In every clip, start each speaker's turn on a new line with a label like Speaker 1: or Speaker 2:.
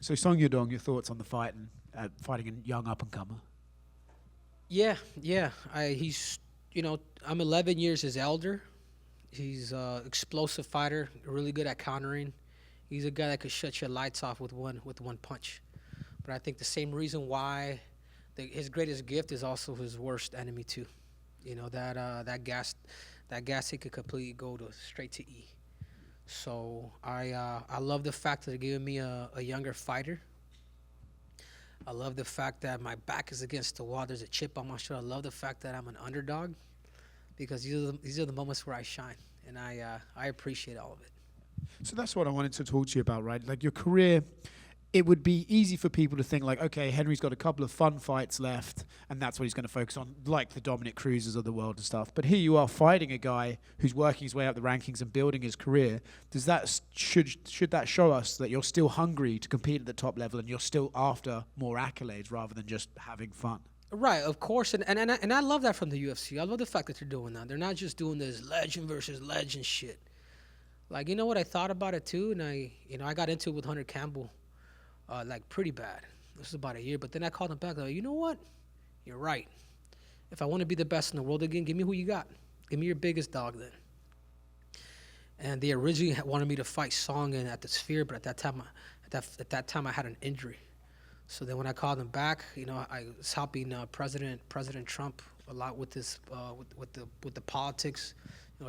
Speaker 1: So Song Yadong, your thoughts on the fight and fighting a young up-and-comer?
Speaker 2: Yeah, yeah. He's, I'm 11 years his elder. He's a explosive fighter, really good at countering. He's a guy that could shut your lights off with one punch. But I think the same reason why his greatest gift is also his worst enemy too. That gas he could completely go to straight to E. So I love the fact that they're giving me a younger fighter. I love the fact that my back is against the wall. There's a chip on my shoulder. I love the fact that I'm an underdog because these are the moments where I shine, and I appreciate all of it.
Speaker 1: So that's what I wanted to talk to you about, right? Like your career, it would be easy for people to think like, okay, Henry's got a couple of fun fights left, and that's what he's going to focus on, like the Dominick Cruzes of the world and stuff. But here you are fighting a guy who's working his way up the rankings and building his career. Should that show us that you're still hungry to compete at the top level and you're still after more accolades rather than just having fun?
Speaker 2: Right, of course, and I love that from the UFC. I love the fact that they're doing that. They're not just doing this legend versus legend shit. Like, you know what, I thought about it too, and I got into it with Hunter Campbell, like pretty bad. This was about a year, but then I called him back. Like, you know what? You're right. If I want to be the best in the world again, give me who you got. Give me your biggest dog then. And they originally wanted me to fight Song at the Sphere, but at that time I had an injury. So then when I called him back, I was helping President Trump a lot with this with the politics.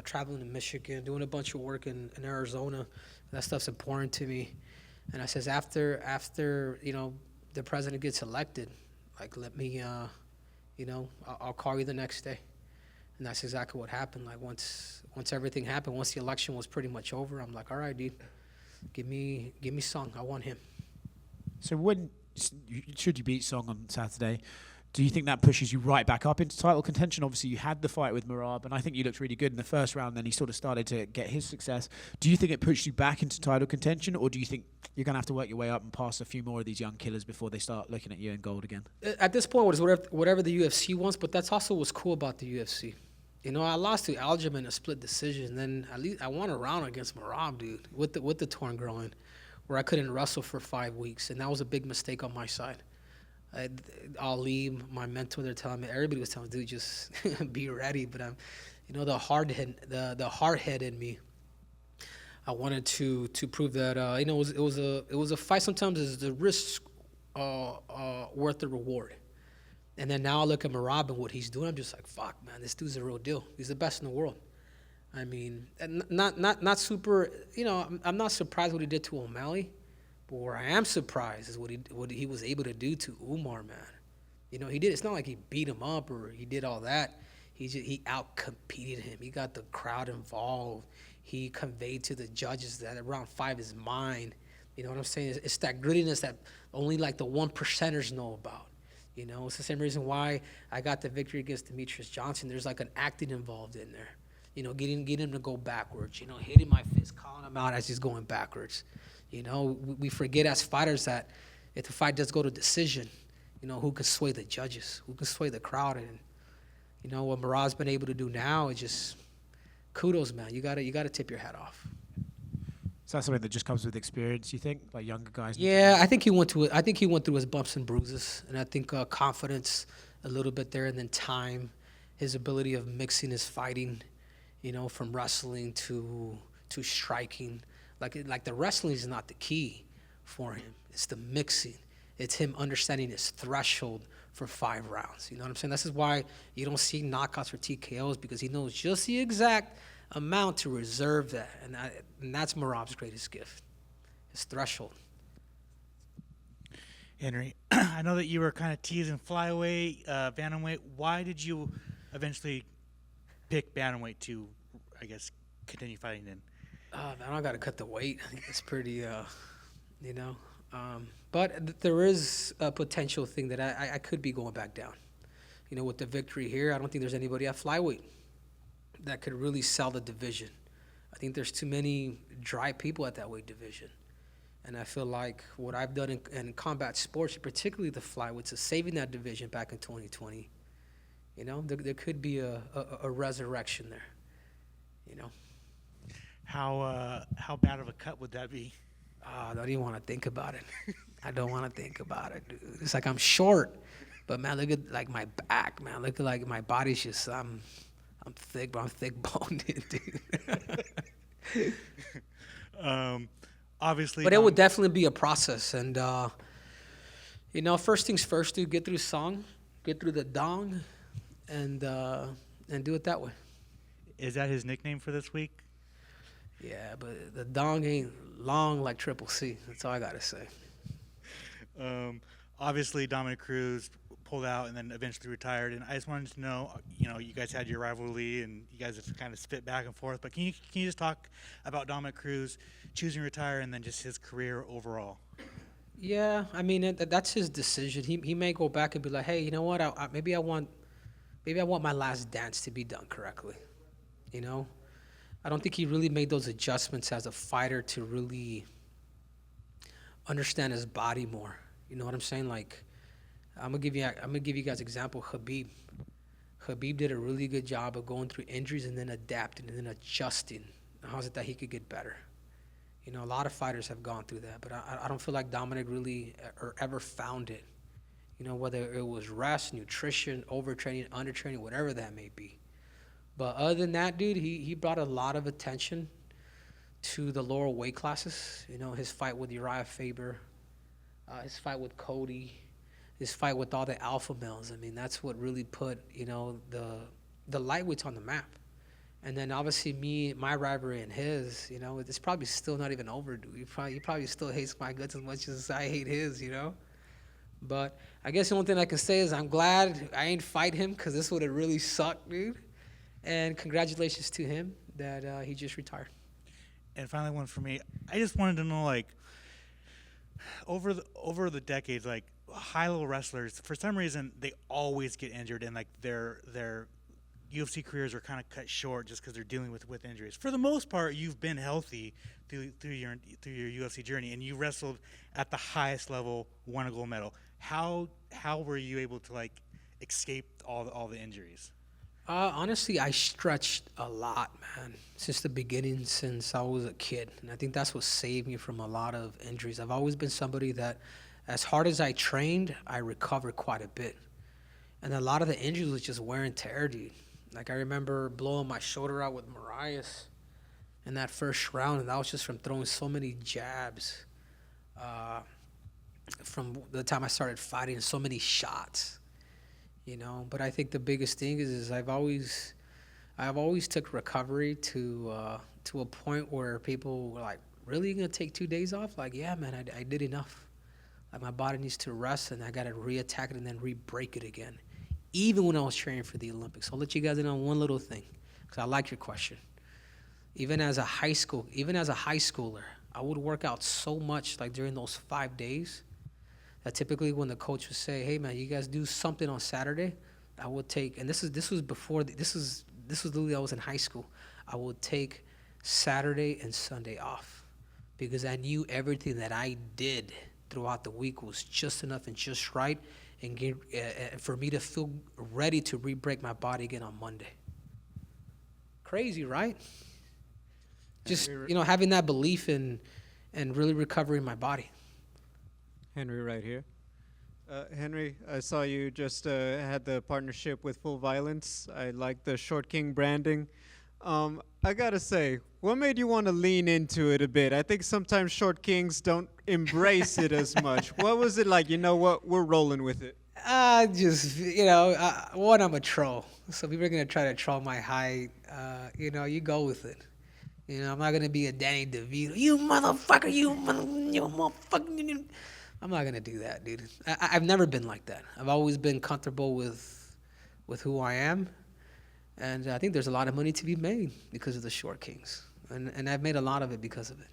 Speaker 2: Traveling to Michigan, doing a bunch of work in Arizona. That stuff's important to me. And I says after the president gets elected, like let me I'll call you the next day. And that's exactly what happened. Like once everything happened, once the election was pretty much over, I'm like, all right, dude, give me Song. I want him.
Speaker 1: So should you beat Song on Saturday, do you think that pushes you right back up into title contention? Obviously, you had the fight with Merab, and I think you looked really good in the first round. Then he sort of started to get his success. Do you think it pushes you back into title contention, or do you think you're going to have to work your way up and pass a few more of these young killers before they start looking at you in gold again?
Speaker 2: At this point, it's whatever the UFC wants, but that's also what's cool about the UFC. I lost to Aljamain in a split decision. Then at least I won a round against Merab, dude, with the torn groin, where I couldn't wrestle for 5 weeks, and that was a big mistake on my side. Ali, my mentor, they're telling me, everybody was telling me, dude, just be ready. But the hard head in me, I wanted to prove that it was a fight. Sometimes is the risk worth the reward. And then now I look at Merab and what he's doing. I'm just like, fuck, man, this dude's a real deal. He's the best in the world. I mean, not super. I'm not surprised what he did to O'Malley. But where I am surprised is what he was able to do to Umar, man. He did. It's not like he beat him up or he did all that. He out-competed him. He got the crowd involved. He conveyed to the judges that round 5 is mine. You know what I'm saying? It's that grittiness that only like the 1%ers know about. It's the same reason why I got the victory against Demetrius Johnson. There's like an acting involved in there. Getting him to go backwards. Hitting my fist, calling him out as he's going backwards. We forget as fighters that if the fight does go to decision, who can sway the judges, who can sway the crowd, and what Merab's been able to do now is just kudos, man. You gotta tip your hat off.
Speaker 1: So that's something that just comes with experience, you think, like younger guys?
Speaker 2: Yeah, I think he went through his bumps and bruises, and I think confidence a little bit there, and then time, his ability of mixing his fighting, from wrestling to striking. Like the wrestling is not the key for him. It's the mixing. It's him understanding his threshold for 5 rounds. You know what I'm saying? This is why you don't see knockouts or TKOs, because he knows just the exact amount to reserve that. And that's Merab's greatest gift, his threshold.
Speaker 3: Henry, I know that you were kind of teasing flyweight, bantamweight. Why did you eventually pick bantamweight to, I guess, continue fighting in?
Speaker 2: Man, I got to cut the weight. I think it's pretty, But there is a potential thing that I could be going back down. With the victory here, I don't think there's anybody at flyweight that could really sell the division. I think there's too many dry people at that weight division. And I feel like what I've done in combat sports, particularly the flyweights, is saving that division back in 2020. There could be a resurrection there.
Speaker 3: How bad of a cut would that be?
Speaker 2: I don't even want to think about it. I don't want to think about it, dude. It's like I'm short, but man, look at like my back, man. Look at like my body's just I'm thick, but I'm thick boned, dude.
Speaker 3: Obviously,
Speaker 2: But it would definitely be a process, and first things first, dude. Get through song, get through the dong, and do it that way.
Speaker 3: Is that his nickname for this week?
Speaker 2: Yeah, but the dong ain't long like Triple C. That's all I gotta say.
Speaker 3: Obviously, Dominick Cruz pulled out and then eventually retired. And I just wanted to know, you guys had your rivalry and you guys have kind of spit back and forth. But can you just talk about Dominick Cruz choosing to retire and then just his career overall?
Speaker 2: Yeah, I mean that's his decision. He may go back and be like, hey, you know what? Maybe I want my last dance to be done correctly. I don't think he really made those adjustments as a fighter to really understand his body more. You know what I'm saying? Like, I'm gonna give you guys an example. Khabib did a really good job of going through injuries and then adapting and then adjusting. How's it that he could get better? A lot of fighters have gone through that, but I don't feel like Dominic really or ever found it. Whether it was rest, nutrition, overtraining, undertraining, whatever that may be. But other than that, dude, he brought a lot of attention to the lower weight classes. His fight with Uriah Faber, his fight with Cody, his fight with all the alpha males. I mean, that's what really put, the lightweights on the map. And then obviously my rivalry and his, it's probably still not even over, dude. He probably still hates my guts as much as I hate his, But I guess the only thing I can say is I'm glad I ain't fight him because this would have really sucked, dude. And congratulations to him that he just retired.
Speaker 3: And finally, one for me. I just wanted to know, like, over the decades, like, high-level wrestlers, for some reason, they always get injured, and like their UFC careers are kind of cut short just because they're dealing with injuries. For the most part, you've been healthy through your UFC journey, and you wrestled at the highest level, won a gold medal. How were you able to like escape all the injuries?
Speaker 2: Honestly, I stretched a lot, man, since the beginning, since I was a kid. And I think that's what saved me from a lot of injuries. I've always been somebody that, as hard as I trained, I recovered quite a bit. And a lot of the injuries was just wear and tear, dude. Like, I remember blowing my shoulder out with Marias in that first round, and that was just from throwing so many jabs from the time I started fighting, so many shots. But I think the biggest thing is I've always took recovery to a point where people were like, really, you gonna take 2 days off? Like, yeah, man, I did enough. Like, my body needs to rest, and I gotta re-attack it and then re-break it again. Even when I was training for the Olympics. I'll let you guys in on one little thing, because I like your question. Even as a high schooler, I would work out so much, like during those 5 days, that typically when the coach would say, hey man, you guys do something on Saturday, I would take, and this was literally I was in high school, I would take Saturday and Sunday off because I knew everything that I did throughout the week was just enough and just right and for me to feel ready to re-break my body again on Monday. Crazy, right? Just, having that belief and really recovering my body.
Speaker 4: Henry right here. Henry, I saw you just had the partnership with Full Violence. I like the Short King branding. I gotta say, what made you want to lean into it a bit? I think sometimes Short Kings don't embrace it as much. What was it like? You know what? We're rolling with it.
Speaker 2: One, I'm a troll. So people are going to try to troll my height. You go with it. I'm not going to be a Danny DeVito. You motherfucker, you motherfucker. I'm not going to do that, dude. I've never been like that. I've always been comfortable with who I am. And I think there's a lot of money to be made because of the Short Kings. And I've made a lot of it because of it.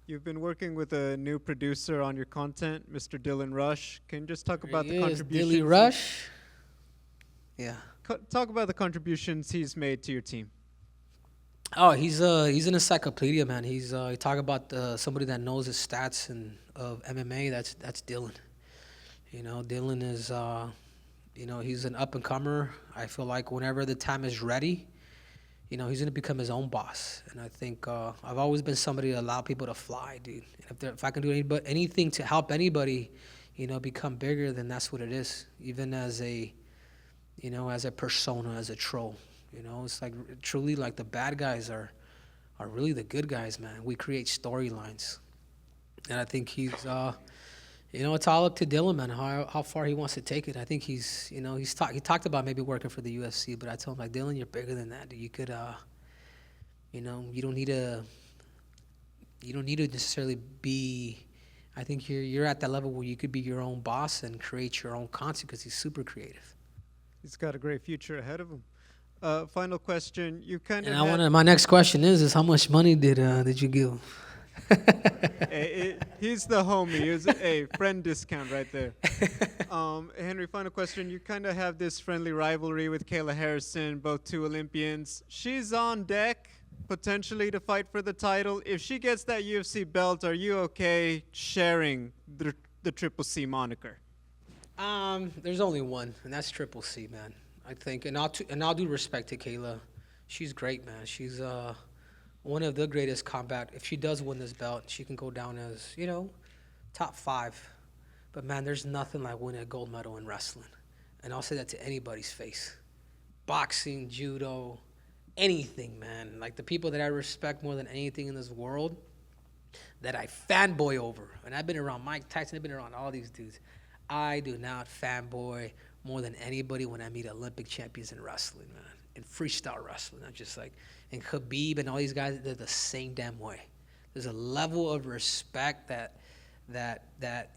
Speaker 4: You've been working with a new producer on your content, Mr. Dylan Rush. Can you just talk about the contributions?
Speaker 2: Dilly Rush? Yeah.
Speaker 4: Talk about the contributions he's made to your team.
Speaker 2: Oh, he's an encyclopedia, man. You talk about somebody that knows his stats of MMA. That's Dylan. Dylan is he's an up and comer. I feel like whenever the time is ready, he's gonna become his own boss. And I think I've always been somebody to allow people to fly, dude. And if I can do anything to help anybody, become bigger, then that's what it is. Even as a, as a persona, as a troll, it's like truly like the bad guys are really the good guys, man. We create storylines, and I think he's. It's all up to Dylan, man, how far he wants to take it. I think he talked about maybe working for the UFC, but I told him, like, Dylan, you're bigger than that. You could, you don't need to necessarily be. I think you're at that level where you could be your own boss and create your own content because he's super creative.
Speaker 4: He's got a great future ahead of him. Final question. You kind of.
Speaker 2: And my next question is how much money did you give?
Speaker 4: He's the homie. He's a friend discount right there. Henry, final question. You kind of have this friendly rivalry with Kayla Harrison, both two Olympians. She's on deck potentially to fight for the title. If she gets that UFC belt, are you okay sharing the Triple C moniker?
Speaker 2: There's only one, and that's Triple C, man. I think, and all due respect to Kayla, she's great, man. She's one of the greatest combat. If she does win this belt, she can go down as, top 5. But, man, there's nothing like winning a gold medal in wrestling. And I'll say that to anybody's face. Boxing, judo, anything, man. Like the people that I respect more than anything in this world, that I fanboy over. And I've been around Mike Tyson, I've been around all these dudes. I do not fanboy more than anybody when I meet Olympic champions in wrestling, man. In freestyle wrestling. I'm just like, and Khabib and all these guys, they're the same damn way. There's a level of respect that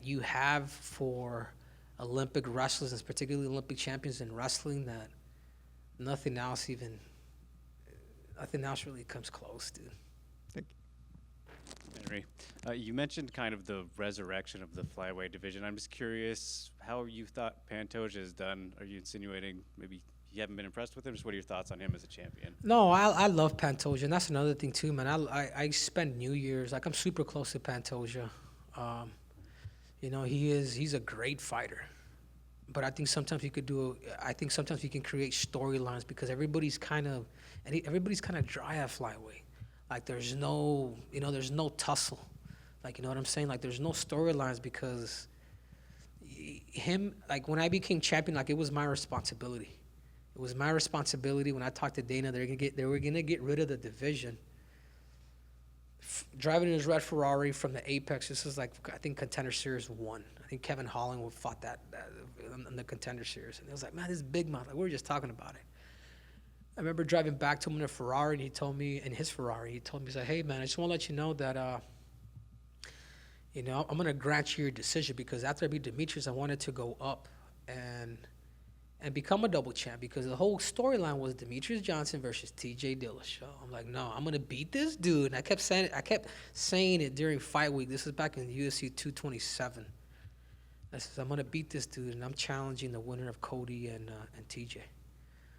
Speaker 2: you have for Olympic wrestlers, and particularly Olympic champions in wrestling, that nothing else really comes close, dude.
Speaker 4: Thank you.
Speaker 5: Henry, you mentioned kind of the resurrection of the flyweight division. I'm just curious how you thought Pantoja has done. Are you insinuating maybe you haven't been impressed with him? Just what are your thoughts on him as a champion?
Speaker 2: No, I love Pantoja, and that's another thing too, man. I spend New Year's, like, I'm super close to Pantoja. He's a great fighter, but I think sometimes you can create storylines because everybody's kind of dry at flyweight. Like there's no tussle. Like, you know what I'm saying? Like there's no storylines because like when I became champion, like it was my responsibility. It was my responsibility. When I talked to Dana, they were gonna get rid of the division. Driving in his red Ferrari from the Apex. This is like, I think, Contender Series 1. I think Kevin Holland fought that in the Contender Series. And it was like, man, this is big man. Like, we were just talking about it. I remember driving back to him in a Ferrari, and he told me, he's like, hey, man, I just want to let you know that, I'm going to grant you your decision because after I beat Demetrius, I wanted to go up and become a double champ because the whole storyline was Demetrius Johnson versus TJ Dillashaw. I'm like, no, I'm gonna beat this dude. And I kept saying it during fight week. This is back in UFC 227. I said, I'm gonna beat this dude, and I'm challenging the winner of Cody and TJ.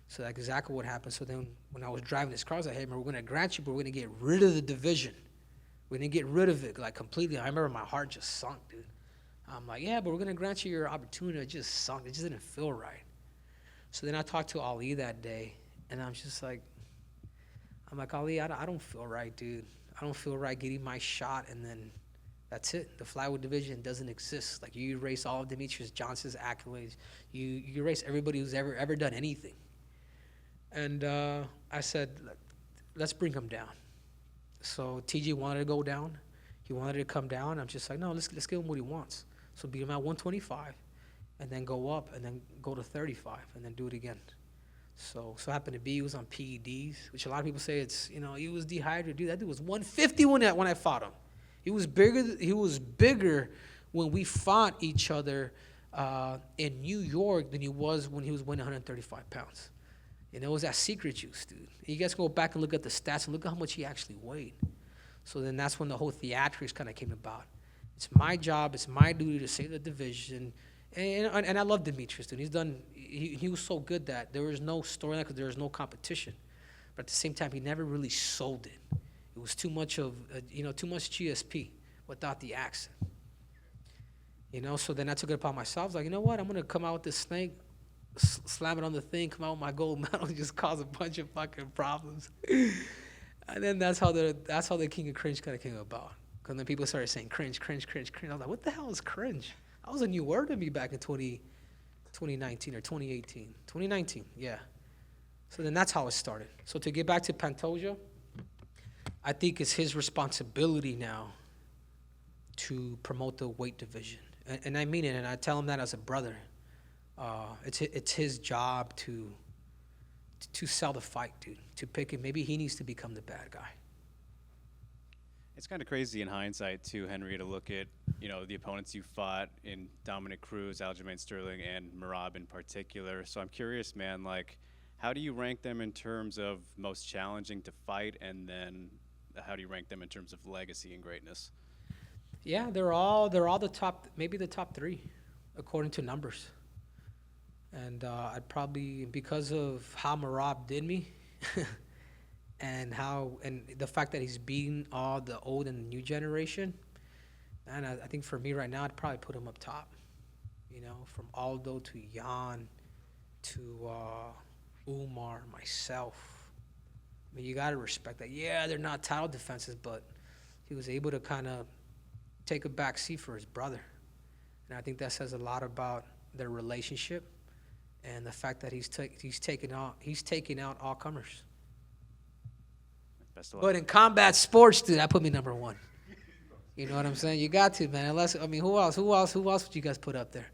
Speaker 2: So that's exactly what happened. So then when I was driving this car, I was like, hey, man, we're gonna grant you, but we're gonna get rid of the division. We're gonna get rid of it like completely. I remember my heart just sunk, dude. I'm like, yeah, but we're gonna grant you your opportunity. It just sunk. It just didn't feel right. So then I talked to Ali that day, and I'm like, Ali, I don't feel right, dude. I don't feel right getting my shot, and then that's it. The flyweight division doesn't exist. Like, you erase all of Demetrius Johnson's accolades. You erase everybody who's ever done anything. And I said, let's bring him down. So TJ wanted to go down. He wanted to come down. I'm just like, no, let's give him what he wants. So beat him at 125. And then go up, and then go to 35, and then do it again. So happened to be he was on PEDs, which a lot of people say it's, he was dehydrated. Dude, that dude was 150 when I fought him. He was bigger when we fought each other in New York than he was when he was weighing 135 pounds. It was that secret juice, dude. You guys go back and look at the stats and look at how much he actually weighed. So then that's when the whole theatrics kind of came about. It's my job, it's my duty to save the division. And I love Demetrius, dude. He was so good that there was no storyline because there was no competition. But at the same time, he never really sold it. It was too much of, too much GSP without the accent. So then I took it upon myself. I was like, you know what? I'm going to come out with this snake. slam it on the thing, come out with my gold medal, just cause a bunch of fucking problems. And then that's how the King of Cringe kind of came about. Because then people started saying cringe, cringe, cringe, cringe. I was like, what the hell is cringe? That was a new word to me back in 2019 or 2018. 2019, yeah. So then that's how it started. So to get back to Pantoja, I think it's his responsibility now to promote the weight division. And I mean it, and I tell him that as a brother. It's his job to sell the fight, dude. To pick it. Maybe he needs to become the bad guy.
Speaker 5: It's kind of crazy in hindsight, too, Henry, to look at, the opponents you fought in Dominick Cruz, Aljamain Sterling, and Merab in particular. So I'm curious, man, like, how do you rank them in terms of most challenging to fight, and then how do you rank them in terms of legacy and greatness?
Speaker 2: Yeah, they're all the top, maybe the top three, according to numbers. And I'd probably, because of how Merab did me, and the fact that he's beaten all the old and the new generation, and I think for me right now, I'd probably put him up top. From Aldo to Jan to Umar, myself. I mean, you got to respect that. Yeah, they're not title defenses, but he was able to kind of take a back seat for his brother. And I think that says a lot about their relationship and the fact that he's taking out all comers.
Speaker 5: Best of luck.
Speaker 2: But in combat sports, dude, that put me number one. You know what I'm saying? You got to, man. Who else would you guys put up there?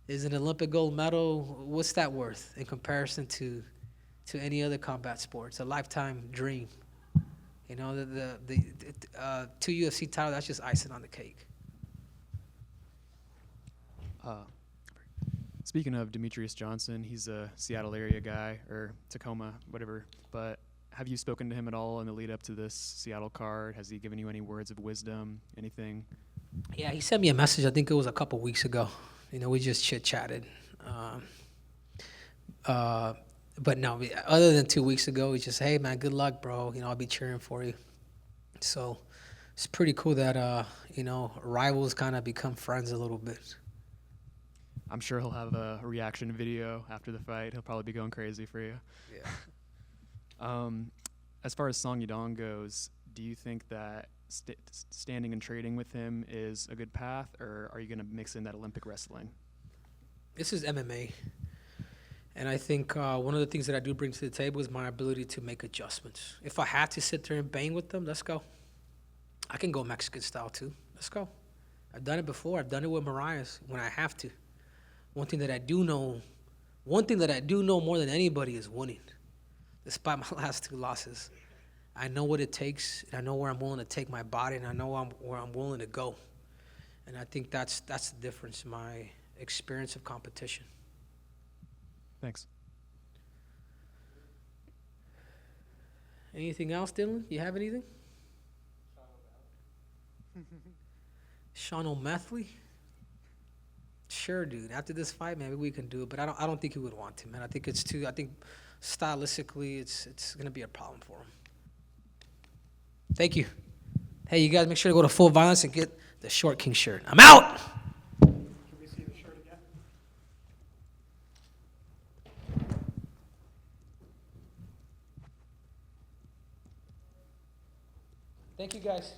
Speaker 2: Is an Olympic gold medal, what's that worth in comparison to any other combat sport? It's a lifetime dream. The 2 UFC titles, that's just icing on the cake.
Speaker 6: Speaking of Demetrius Johnson, he's a Seattle area guy, or Tacoma, whatever, but have you spoken to him at all in the lead up to this Seattle card? Has he given you any words of wisdom, anything?
Speaker 2: Yeah, he sent me a message, I think it was a couple weeks ago. We just chit-chatted. But no, other than 2 weeks ago, he just, hey, man, good luck, bro. I'll be cheering for you. So it's pretty cool that, rivals kind of become friends a little bit.
Speaker 6: I'm sure he'll have a reaction video after the fight. He'll probably be going crazy for you.
Speaker 2: Yeah.
Speaker 6: As far as Song Yadong goes, do you think that standing and trading with him is a good path, or are you going to mix in that Olympic wrestling?
Speaker 2: This is MMA. And I think one of the things that I do bring to the table is my ability to make adjustments. If I have to sit there and bang with them, let's go. I can go Mexican style too. Let's go. I've done it before. I've done it with Mariah's when I have to. One thing that I do know more than anybody is winning. Despite my last 2 losses, I know what it takes, and I know where I'm willing to take my body, and I know where I'm willing to go. And I think that's the difference in my experience of competition.
Speaker 6: Thanks.
Speaker 2: Anything else, Dylan? You have anything? Sean O'Malley? Sure, dude. After this fight, maybe we can do it, but I don't think he would want to, man. I think stylistically, it's gonna be a problem for him. Thank you. Hey, you guys, make sure to go to Full Violence and get the Short King shirt. I'm out.
Speaker 1: Can we see the shirt again?
Speaker 2: Thank you, guys.